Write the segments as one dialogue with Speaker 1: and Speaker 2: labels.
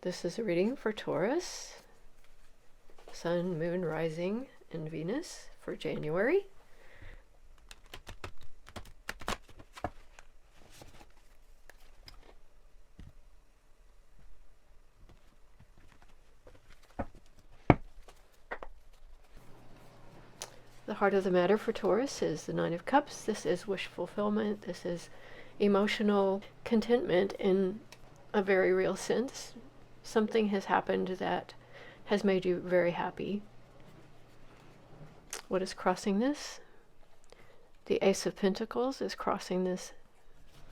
Speaker 1: This is a reading for Taurus, Sun, Moon, Rising, and Venus for January. The heart of the matter for Taurus is the Nine of Cups. This is wish fulfillment. This is emotional contentment in a very real sense. Something has happened that has made you very happy. What is crossing this? The Ace of Pentacles is crossing this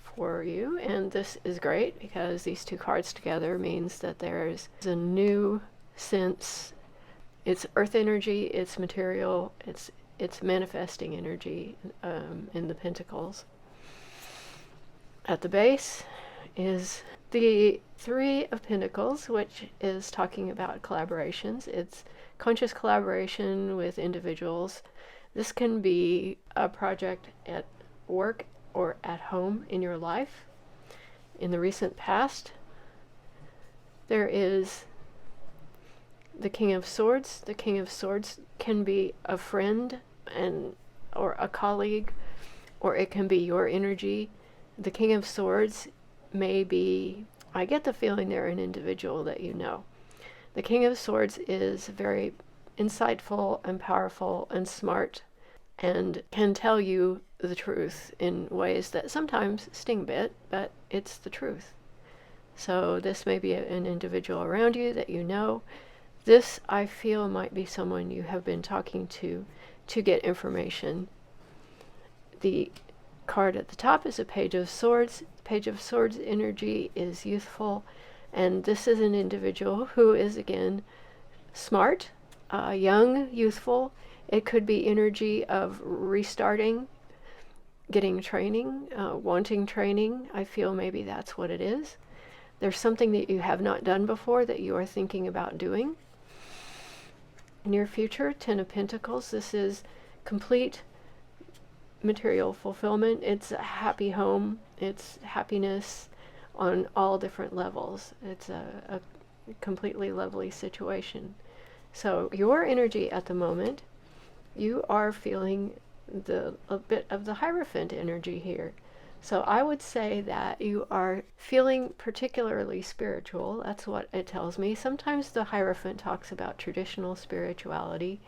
Speaker 1: for you, and this is great because these two cards together means that there's a new sense. It's earth energy, it's material, it's manifesting energy in the Pentacles. At the base is the Three of Pentacles, which is talking about collaborations. It's conscious collaboration with individuals. This can be a project at work or at home in your life. In the recent past, there is the King of Swords. The King of Swords can be a friend or a colleague, or it can be your energy. The King of Swords may be, I get the feeling they're an individual that you know. The King of Swords is very insightful and powerful and smart and can tell you the truth in ways that sometimes sting a bit, but it's the truth. So this may be an individual around you that you know. This, I feel, might be someone you have been talking to get information. The card at the top is a Page of Swords. Page of Swords energy is youthful, and this is an individual who is, again, smart, young, youthful. It could be energy of restarting, getting training, wanting training. I feel maybe that's what it is. There's something that you have not done before that you are thinking about doing. Near future, Ten of Pentacles. This is complete material fulfillment. It's a happy home. It's happiness on all different levels. It's a completely lovely situation. So your energy at the moment, you are feeling a bit of the Hierophant energy here. So I would say that you are feeling particularly spiritual. That's what it tells me. Sometimes the Hierophant talks about traditional spirituality.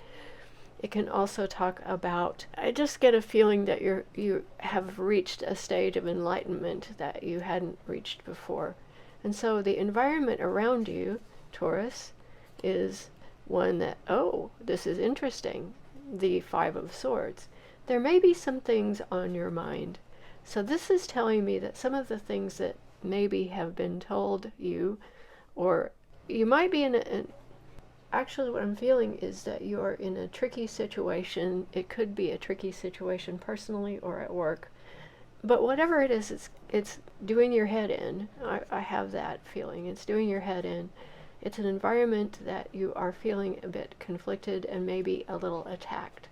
Speaker 1: It can also talk about, I just get a feeling that you have reached a stage of enlightenment that you hadn't reached before. And so the environment around you, Taurus, is one that, oh, this is interesting. The Five of Swords. There may be some things on your mind. So this is telling me that some of the things that maybe have been told you, or you might be actually what I'm feeling is that you're in a tricky situation. It could be a tricky situation personally or at work. But whatever it is, it's doing your head in. I have that feeling. It's doing your head in. It's an environment that you are feeling a bit conflicted and maybe a little attacked.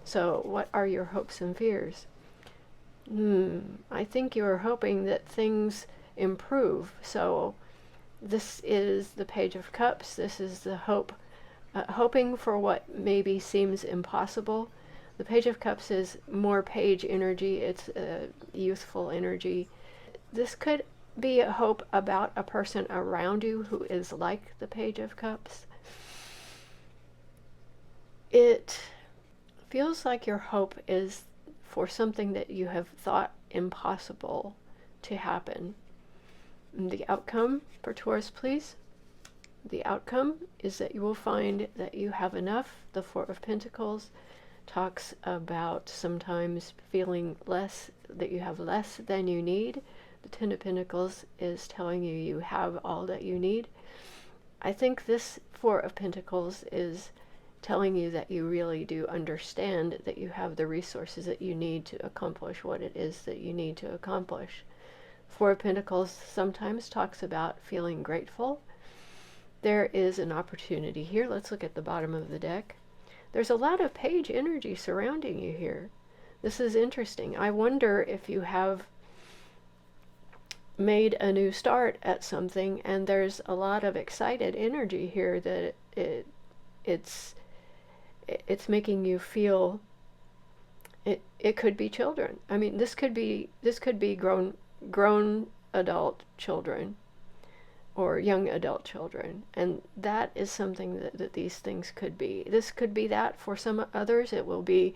Speaker 1: So what are your hopes and fears? I think you're hoping that things improve. So this is the Page of Cups. This is the hoping for what maybe seems impossible. The Page of Cups is more page energy. It's youthful energy. This could be a hope about a person around you who is like the Page of Cups. It feels like your hope is for something that you have thought impossible to happen. The outcome for Taurus, please. The outcome is that you will find that you have enough. The Four of Pentacles talks about sometimes feeling less, that you have less than you need. The Ten of Pentacles is telling you you have all that you need. I think this Four of Pentacles is telling you that you really do understand that you have the resources that you need to accomplish what it is that you need to accomplish. Four of Pentacles sometimes talks about feeling grateful. There is an opportunity here. Let's look at the bottom of the deck. There's a lot of page energy surrounding you here. This is interesting. I wonder if you have made a new start at something, and there's a lot of excited energy here that it's it's making you feel it could be children. I mean, this could be grown adult children or young adult children, and that is something that these things could be. This could be that for some others. It will be,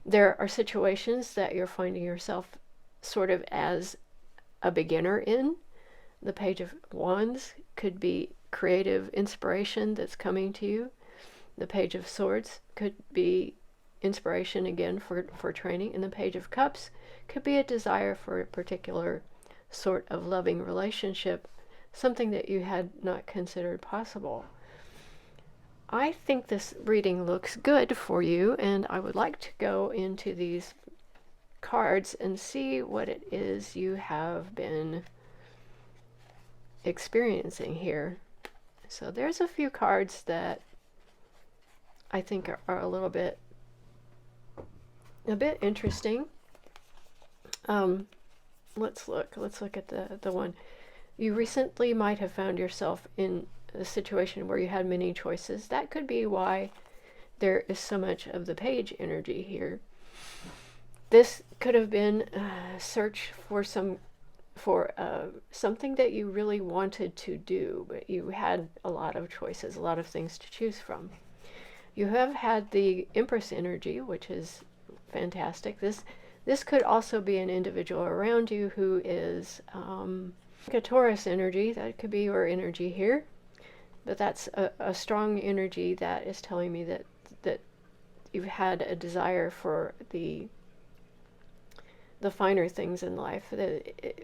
Speaker 1: there are situations that you're finding yourself sort of as a beginner in. The Page of Wands could be creative inspiration that's coming to you. The Page of Swords could be inspiration again for training. And the Page of Cups could be a desire for a particular sort of loving relationship, something that you had not considered possible. I think this reading looks good for you, and I would like to go into these cards and see what it is you have been experiencing here. So there's a few cards that I think are a little bit interesting. Let's look at the one. You recently might have found yourself in a situation where you had many choices. That could be why there is so much of the page energy here. This could have been a search for something that you really wanted to do, but you had a lot of choices, a lot of things to choose from. You have had the Empress energy, which is fantastic. This could also be an individual around you who is a Taurus energy. That could be your energy here, but that's a strong energy that is telling me that you've had a desire for the finer things in life,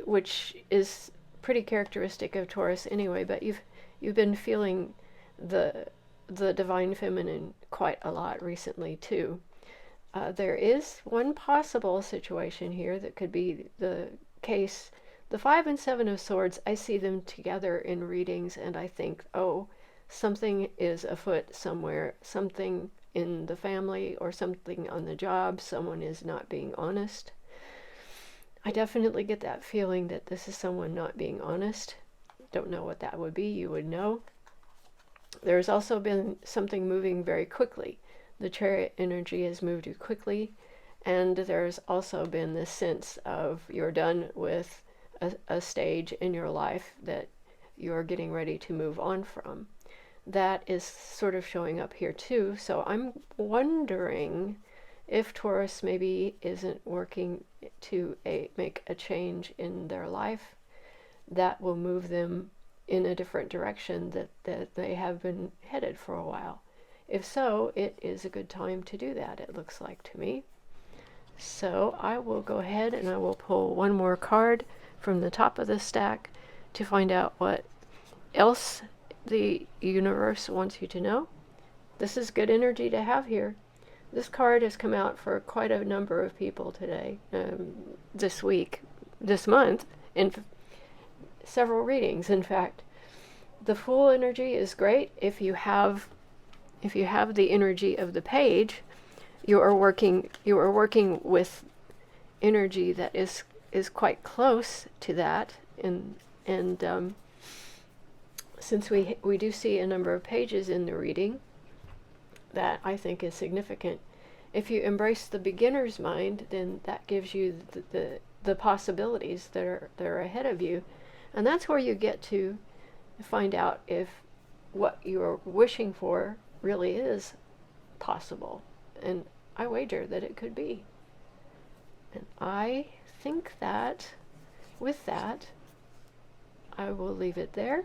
Speaker 1: which is pretty characteristic of Taurus anyway. But you've been feeling the divine feminine quite a lot recently too. There is one possible situation here that could be the case. The 5 and 7 of Swords, I see them together in readings, and I think, oh, something is afoot somewhere, something in the family or something on the job. Someone is not being honest. I definitely get that feeling that this is someone not being honest. Don't know what that would be. You would know. There's also been something moving very quickly. The Chariot energy has moved you quickly, and there's also been this sense of you're done with a stage in your life that you're getting ready to move on from. That is sort of showing up here too. So I'm wondering if Taurus maybe isn't working to make a change in their life that will move them in a different direction that they have been headed for a while. If so, it is a good time to do that, it looks like to me. So I will go ahead and I will pull one more card from the top of the stack to find out what else the universe wants you to know. This is good energy to have here. This card has come out for quite a number of people today, this week, this month, in several readings. In fact, the Fool energy is great. If you have the energy of the Page, you are working with energy that is quite close to that, and since we do see a number of pages in the reading, that I think is significant. If you embrace the beginner's mind, then that gives you the possibilities that are ahead of you, and that's where you get to find out if what you're wishing for really is possible. And I wager that it could be. And I think that with that, I will leave it there.